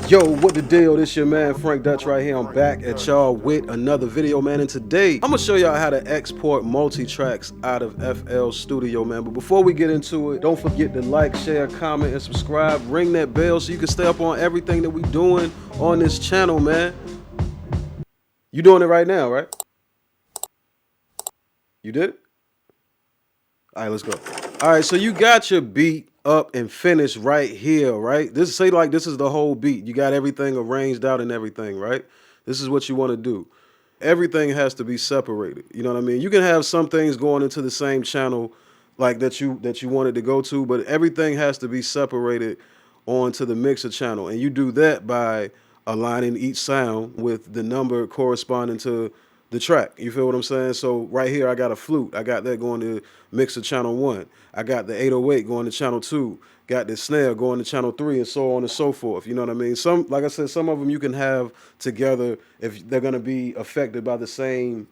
Yo, what the deal? This your man Frank Dutch right here. I'm back at y'all with another video, man. And today, I'm gonna show y'all how to export multi-tracks out of FL Studio, man. But before we get into it, don't forget to like, share, comment, and subscribe. Ring that bell so you can stay up on everything that we doing on this channel, man. You doing it right now, right? You did it? All right, let's go. All right, so you got your beat up and finished right here, right? This is the whole beat. You got everything arranged out and everything, right? This is what you want to do. Everything has to be separated. You know what I mean? You can have some things going into the same channel like that you wanted to go to, but everything has to be separated onto the mixer channel. And you do that by aligning each sound with the number corresponding to the track. You feel what I'm saying? So right here, I got a flute. I got that going to mixer channel 1. I got the 808 going to channel 2. Got the snare going to channel 3, and so on and so forth. You know what I mean? Some, like I said, some of them you can have together if they're going to be affected by the same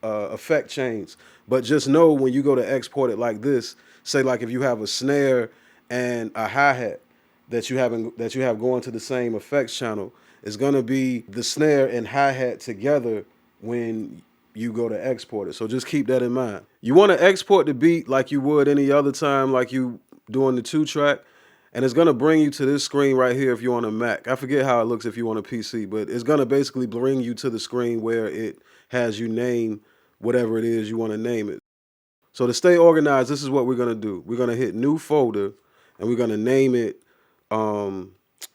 effect chains. But just know when you go to export it like this, say like if you have a snare and a hi-hat that you have going to the same effects channel, it's going to be the snare and hi-hat together when you go to export it. So just keep that in mind. You want to export the beat like you would any other time, like you doing the 2-track, and it's going to bring you to this screen right here if you're on a Mac. I forget how it looks if you're on a PC, but it's going to basically bring you to the screen where it has you name whatever it is you want to name it. So to stay organized, this is what we're going to do. We're going to hit new folder, and we're going to name it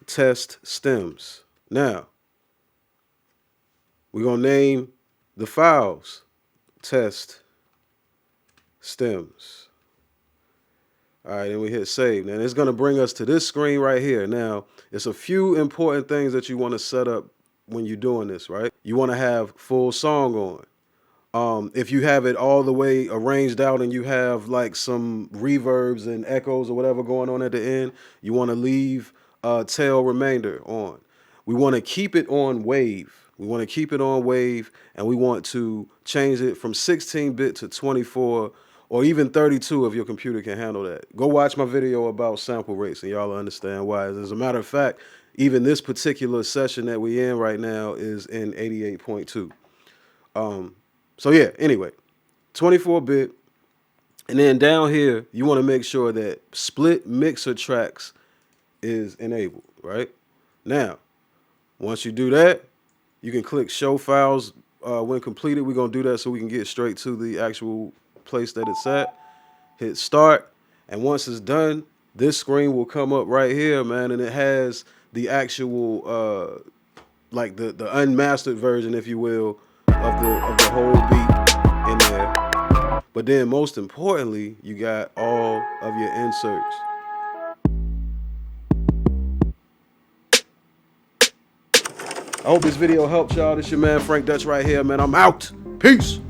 test stems. Now, we're going to name the files test stems. All right, and we hit save. Now, it's going to bring us to this screen right here. Now, it's a few important things that you want to set up when you're doing this, right? You want to have full song on. If you have it all the way arranged out and you have like some reverbs and echoes or whatever going on at the end, you want to leave tail remainder on. We want to keep it on wave. We want to keep it on wave, and we want to change it from 16-bit to 24 or even 32 if your computer can handle that. Go watch my video about sample rates and y'all will understand why. As a matter of fact, even this particular session that we're in right now is in 88.2. So yeah, anyway, 24-bit. And then down here, you want to make sure that split mixer tracks is enabled, right? Now, once you do that, you can click show files when completed. We're going to do that so we can get straight to the actual place that it's at. Hit start. And once it's done, this screen will come up right here, man. And it has the actual, like the unmastered version, if you will, of the whole beat in there. But then most importantly, you got all of your inserts. I hope this video helped y'all. This your man Frank Dutch right here, man. I'm out. Peace.